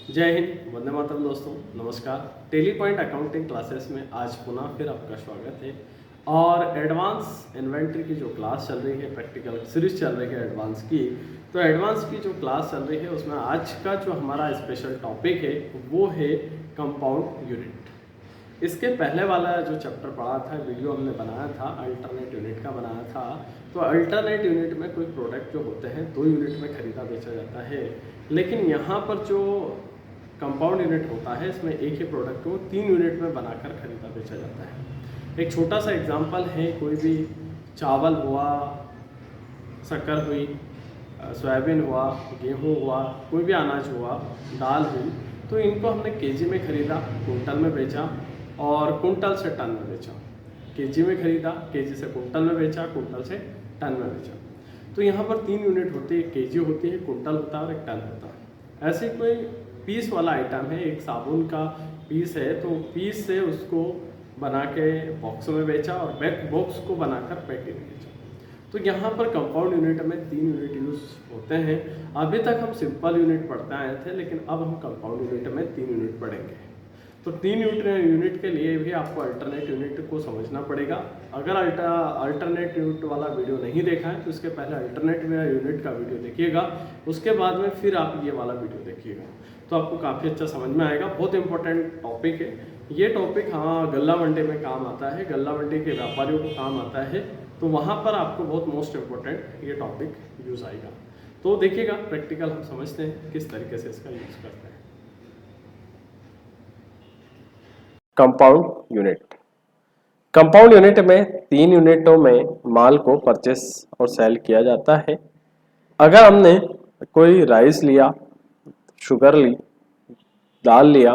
जय हिंद, वंदे मातरम दोस्तों। नमस्कार। टेली पॉइंट अकाउंटिंग क्लासेस में आज पुनः फिर आपका स्वागत है। और एडवांस इन्वेंट्री की जो क्लास चल रही है, प्रैक्टिकल सीरीज चल रही है एडवांस की, तो एडवांस की जो क्लास चल रही है उसमें आज का जो हमारा स्पेशल टॉपिक है वो है कंपाउंड यूनिट। इसके पहले वाला जो चैप्टर पढ़ा था, वीडियो हमने बनाया था, अल्टरनेट यूनिट का बनाया था। तो अल्टरनेट यूनिट में कोई प्रोडक्ट जो होते हैं 2 यूनिट में खरीदा बेचा जाता है, लेकिन यहाँ पर जो कंपाउंड यूनिट होता है इसमें एक ही प्रोडक्ट को 3 यूनिट में बनाकर खरीदा बेचा जाता है। एक छोटा सा एग्जांपल है, कोई भी चावल हुआ, शक्कर हुई, सोयाबीन हुआ, गेहूं हुआ, कोई भी अनाज हुआ, दाल हुई, तो इनको हमने केजी में खरीदा, कुंटल में बेचा और कुंटल से टन में बेचा। केजी में खरीदा, केजी से कुंटल में बेचा, कुंटल से टन में बेचा। तो यहाँ पर 3 यूनिट होती है, केजी होती है, कुंटल होता है और एक टन होता है। ऐसे कोई पीस वाला आइटम है, एक साबुन का पीस है, तो पीस से उसको बना के बॉक्स में बेचा और बॉक्स को बनाकर पैकेट में बेचा। तो यहाँ पर कंपाउंड यूनिट में 3 यूनिट यूज होते हैं। अभी तक हम सिंपल यूनिट पढ़ते आए थे, लेकिन अब हम कंपाउंड यूनिट में 3 यूनिट पढ़ेंगे। तो 3 यूनिट के लिए भी आपको अल्टरनेट यूनिट को समझना पड़ेगा। अगर अल्टरनेट यूनिट वाला वीडियो नहीं देखा है तो इसके पहले अल्टरनेट यूनिट का वीडियो देखिएगा, उसके बाद में फिर आप ये वाला वीडियो देखिएगा, तो आपको काफ़ी अच्छा समझ में आएगा। बहुत इंपॉर्टेंट टॉपिक है ये टॉपिक। हाँ, गल्ला मंडी में काम आता है, गल्ला मंडी के व्यापारियों को काम आता है, तो वहाँ पर आपको बहुत मोस्ट इम्पोर्टेंट ये टॉपिक यूज़ आएगा। तो देखिएगा, प्रैक्टिकल हम समझते हैं किस तरीके से इसका यूज़ करते हैं। Compound unit. कंपाउंड यूनिट में 3 यूनिटों में माल को परचेस और सेल किया जाता है। अगर हमने कोई राइस लिया, शुगर ली, दाल लिया,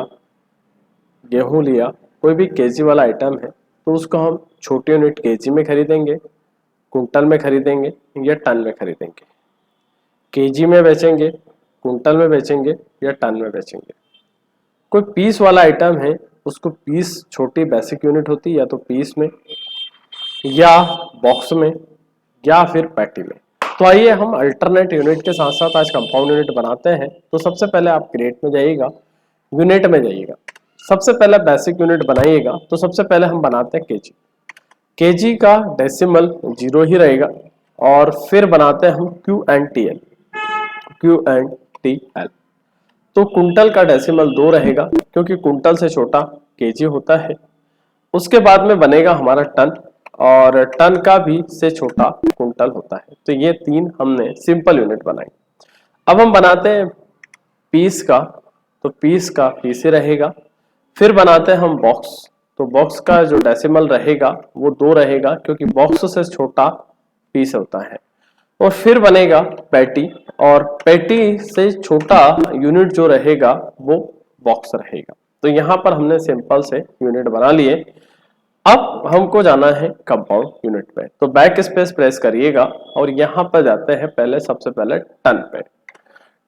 गेहूं लिया, कोई भी केजी वाला आइटम है, तो उसको हम छोटी यूनिट केजी में खरीदेंगे, कुंटल में खरीदेंगे या टन में खरीदेंगे। केजी में बेचेंगे, कुंटल में बेचेंगे या टन में बेचेंगे। कोई पीस वाला आइटम है, उसको पीस छोटी बेसिक यूनिट होती है, या तो पीस में या बॉक्स में या फिर पैटी में। तो आइए हम अल्टरनेट यूनिट के साथ साथ आज कंपाउंड यूनिट बनाते हैं। तो सबसे पहले आप क्रिएट में जाइएगा, यूनिट में जाइएगा, सबसे पहले बेसिक यूनिट बनाइएगा। तो सबसे पहले हम बनाते हैं केजी। केजी का डेसिमल 0 ही रहेगा और फिर बनाते हैं हम QNTL। QNTL तो कुंटल का डेसिमल 2 रहेगा, क्योंकि कुंटल से छोटा केजी होता है। उसके बाद में बनेगा हमारा टन, और टन का भी से छोटा कुंटल होता है। तो ये 3 हमने सिंपल यूनिट बनाई। अब हम बनाते हैं पीस का, तो पीस का पीस ही रहेगा। फिर बनाते हैं हम बॉक्स, तो बॉक्स का जो डेसिमल रहेगा वो 2 रहेगा, क्योंकि बॉक्स से छोटा पीस होता है। और फिर बनेगा पैटी, और पैटी से छोटा यूनिट जो रहेगा वो बॉक्स रहेगा। तो यहाँ पर हमने सिंपल से यूनिट बना लिए। अब हमको जाना है कंपाउंड यूनिट पे, तो बैक स्पेस प्रेस करिएगा और यहाँ पर जाते हैं पहले, सबसे पहले टन पे।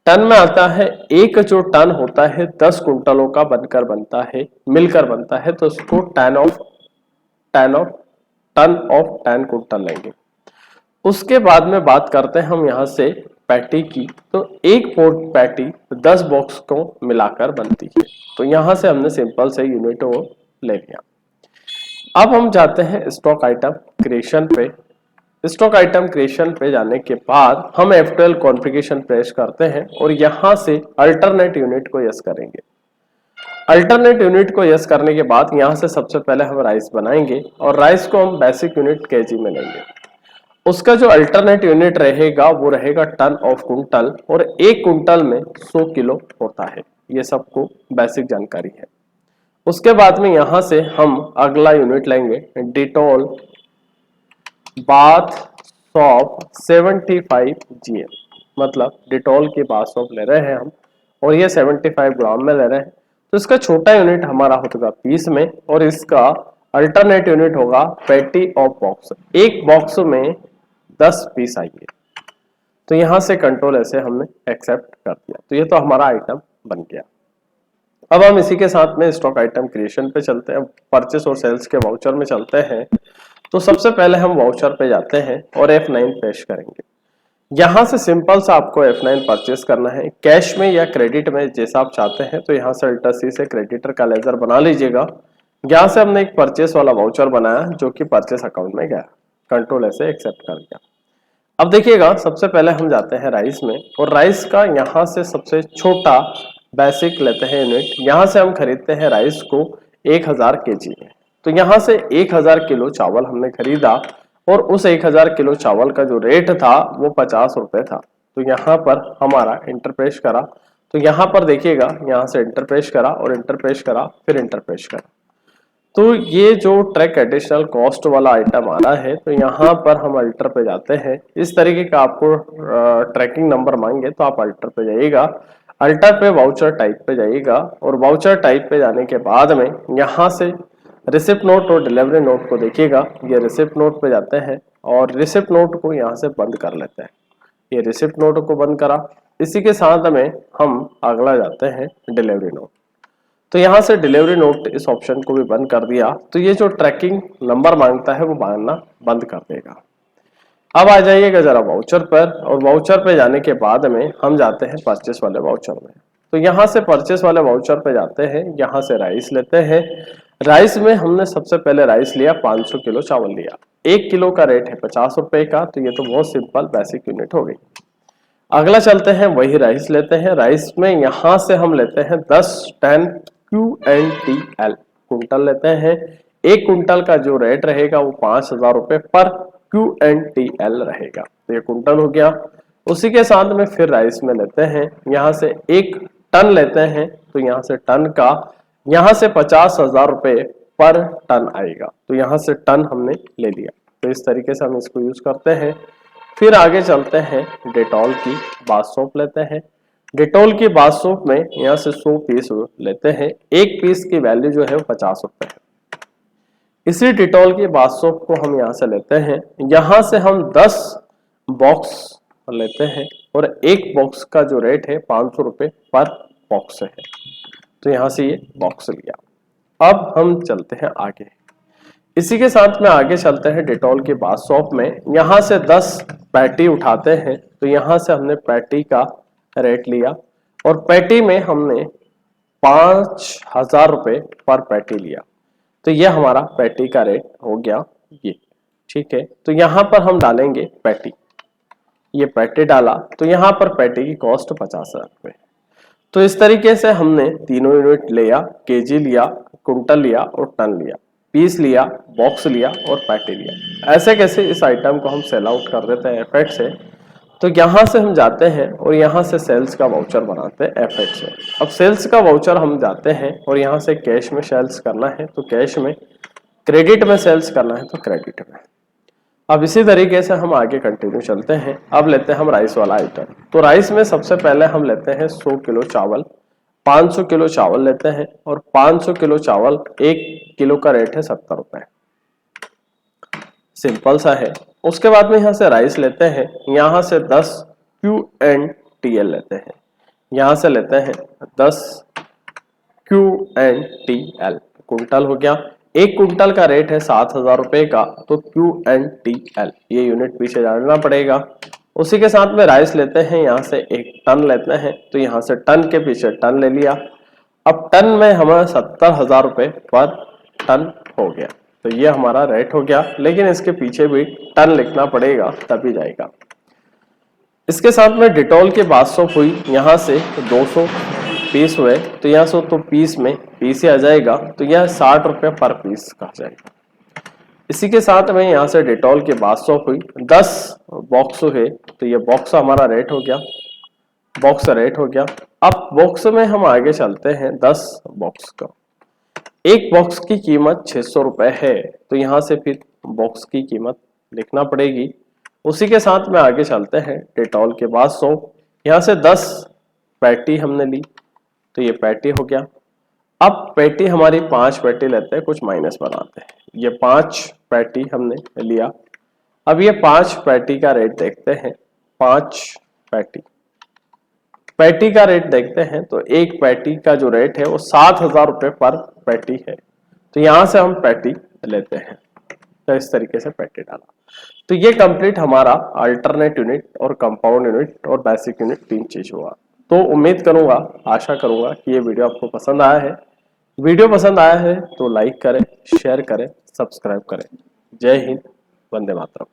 टन में आता है, एक जो टन होता है 10 कुंटलों का बनकर बनता है, मिलकर बनता है, तो उसको टन ऑफ 10 कुंटल लेंगे। उसके बाद में बात करते हैं हम यहाँ से पैटी की, तो एक पोर्ट पैटी 10 बॉक्स को मिलाकर बनती है। तो यहाँ से हमने सिंपल से यूनिट वो ले लिया। अब हम जाते हैं स्टॉक आइटम क्रिएशन पे। स्टॉक आइटम क्रिएशन पे जाने के बाद हम F12 कॉन्फ़िगरेशन प्रेस करते हैं और यहाँ से अल्टरनेट यूनिट को यस करेंगे। अल्टरनेट यूनिट को यस करने के बाद यहाँ से सबसे पहले हम राइस बनाएंगे, और राइस को हम बेसिक यूनिट केजी में लेंगे। उसका जो अल्टरनेट यूनिट रहेगा वो रहेगा टन ऑफ कुंटल, और एक कुंटल में 100 किलो होता है। ये सबको बेसिक जानकारी है। उसके बाद में यहां से हम अगला यूनिट लेंगे डिटॉल बाथ सॉप 75 GM, मतलब डिटॉल की बाथ सॉप ले रहे हैं हम, और ये 75 ग्राम में ले रहे हैं। तो इसका छोटा यूनिट हमारा होगा पीस में, और इसका अल्टरनेट यूनिट होगा पैटी ऑफ बॉक्स। एक बॉक्स में 10 पीस आएंगे। तो यहां से कंट्रोल ऐसे हमने एक्सेप्ट कर दिया। तो ये तो हमारा आइटम बन गया। अब हम इसी के साथ में स्टॉक आइटम क्रिएशन पे चलते हैं, परचेस और सेल्स के वाउचर में चलते हैं। तो सबसे पहले हम वाउचर पे जाते हैं और F9 पेश करेंगे। यहाँ से सिंपल सा आपको F9 परचेस करना है, कैश में या क्रेडिट में जैसा आप चाहते हैं। तो यहाँ से अल्टर C से क्रेडिटर का लेजर बना लीजिएगा। यहाँ से हमने एक परचेस वाला वाउचर बनाया जो कि परचेस अकाउंट में गया, कंट्रोल ऐसे एक्सेप्ट कर दिया। अब देखिएगा, सबसे पहले हम जाते हैं राइस में, और राइस का यहाँ से सबसे छोटा बेसिक लेते हैं यूनिट। यहाँ से हम खरीदते हैं राइस को 1000 kg में। तो यहाँ से 1000 किलो चावल हमने खरीदा, और उस 1000 किलो चावल का जो रेट था वो 50 रुपए था। तो यहाँ पर हमारा इंटर पेश करा। तो यहाँ पर देखिएगा, यहाँ से इंटर पेश करा और इंटर पेश करा, फिर इंटर पेश करा। तो ये जो ट्रैक एडिशनल कॉस्ट वाला आइटम आ रहा है, तो यहाँ पर हम अल्टर पे जाते हैं। इस तरीके का आपको ट्रैकिंग नंबर मांगे तो आप अल्टर पे जाइएगा, अल्टर पे वाउचर टाइप पे जाइएगा, और वाउचर टाइप पे जाने के बाद में यहाँ से रिसिप्ट नोट और डिलीवरी नोट को देखिएगा। ये रिसिप्ट नोट पे जाते हैं और रिसिप्ट नोट को यहाँ से बंद कर लेते हैं। ये रिसिप्ट नोट को बंद करा। इसी के साथ में हम अगला जाते हैं डिलीवरी नोट। तो यहाँ से डिलीवरी नोट इस ऑप्शन को भी बंद कर दिया। तो ये जो ट्रैकिंग नंबर मांगता है वो मांगना बंद कर देगा। अब आ जाइएगा जरा वाउचर पर, और वाउचर पे जाने के बाद में हम जाते हैं परचेस वाले वाउचर में। तो यहाँ से परचेस वाले वाउचर पे जाते हैं, यहाँ से राइस लेते हैं। राइस में हमने सबसे पहले राइस लिया, 500 किलो चावल लिया। 1 किलो का रेट है 50 रुपए का। तो ये तो बहुत सिंपल बेसिक यूनिट हो गई। अगला चलते हैं, वही राइस लेते हैं। राइस में यहाँ से हम लेते हैं 10 QNTL कुंटल लेते हैं। 1 कुंटल का जो रेट रहेगा वो 5000 रुपए पर QNTL रहेगा। तो ये कुंटल हो गया। उसी के साथ में फिर राइस में लेते हैं, यहाँ से 1 टन लेते हैं। तो यहाँ से टन का, यहाँ से 50,000 रुपए पर टन आएगा। तो यहाँ से टन हमने ले लिया। तो इस तरीके से हम इसको यूज करते हैं। फिर आगे चलते हैं, डेटॉल की बाथ सोप लेते हैं। डेटॉल की बाथ सोप में यहाँ से 100 पीस लेते हैं। 1 पीस की वैल्यू जो है वो 50 रुपए है। इसी डेटॉल की बाथ सोप को हम यहाँ से लेते हैं। यहाँ से हम 10 बॉक्स लेते हैं, और 1 बॉक्स का जो रेट है 500 रुपए पर बॉक्स है। तो यहाँ से ये बॉक्स लिया। अब हम चलते हैं आगे। इसी के साथ में आगे चलते हैं डेटॉल की बाथ सोप में। यहाँ से 10 पैटी उठाते हैं। तो यहाँ से हमने पैटी का रेट लिया, और पैटी में हमने 5000 रुपए पर पैटी लिया। तो ये हमारा पैटी का रेट हो गया ये, ठीक है। तो यहाँ पर हम डालेंगे पैटी। ये पैटी डाला, तो यहाँ पर पैटी की कॉस्ट 50,000 रुपए। तो इस तरीके से हमने तीनों यूनिट लिया, केजी लिया, कुंटल लिया और टन लिया, पीस लिया, बॉक्स लिया और पैटी लिया। ऐसे कैसे इस आइटम को हम सेल आउट कर देते हैं F8 से। तो यहाँ से हम जाते हैं और यहाँ से सेल्स का वाउचर बनाते हैं F8 से। अब सेल्स का वाउचर हम जाते हैं और यहाँ से कैश में सेल्स करना है तो कैश में, क्रेडिट में सेल्स करना है तो क्रेडिट में। अब इसी तरीके से हम आगे कंटिन्यू चलते हैं। अब लेते हैं हम राइस वाला आइटम। तो राइस में सबसे पहले हम लेते हैं 100 किलो चावल। 500 किलो चावल लेते हैं, और 500 किलो चावल 1 किलो का रेट है 70 रुपए। सिंपल सा है। उसके बाद में यहाँ से राइस लेते हैं। यहाँ से 10 QNTL लेते हैं। यहाँ से लेते हैं 10 QNTL, कुंटल हो गया। 1 कुंटल का रेट है 7000 रुपए का। तो QNTL ये यूनिट पीछे जानना पड़ेगा। उसी के साथ में राइस लेते हैं, यहाँ से 1 टन लेते हैं। तो यहाँ से टन के पीछे टन ले लिया। अब टन में हमारा 70,000 रुपए पर टन हो गया। तो ये हमारा रेट हो गया, लेकिन इसके पीछे भी टन लिखना पड़ेगा तभी जाएगा। इसके साथ में डिटॉल के बाथ सोप हुई, यहाँ से 200 पीस हुए। तो यहाँ से तो पीस में पीस ही आ जाएगा। तो यह 60 रुपए पर पीस का जाएगा। इसी के साथ में यहाँ से डेटॉल के बाथ सोप हुई, 10 बॉक्स हुए। तो ये बॉक्स हमारा रेट हो गया, बॉक्स रेट हो गया। अब बॉक्स में हम आगे चलते हैं 10 बॉक्स का। 1 बॉक्स की कीमत 600 रुपए है। तो यहाँ से फिर बॉक्स की कीमत लिखना पड़ेगी। उसी के साथ में आगे चलते हैं डेटॉल के बाथ सोप। यहाँ से 10 पैटी हमने ली। तो ये पैटी हो गया। अब पैटी हमारी 5 पैटी लेते हैं, कुछ माइनस बनाते हैं। ये 5 पैटी हमने लिया। अब ये 5 पैटी का रेट देखते हैं। 5 पैटी, पैटी का रेट देखते हैं। तो 1 पैटी का जो रेट है वो 7000 रुपए पर पैटी है। तो यहाँ से हम पैटी लेते हैं। तो इस तरीके से पैटी डाला। तो ये कंप्लीट हमारा अल्टरनेट यूनिट और कंपाउंड यूनिट और बेसिक यूनिट 3 चीज हुआ। तो उम्मीद करूंगा, आशा करूंगा कि ये वीडियो आपको पसंद आया है। वीडियो पसंद आया है तो लाइक करें, शेयर करें, सब्सक्राइब करें। जय हिंद, वंदे मातरम।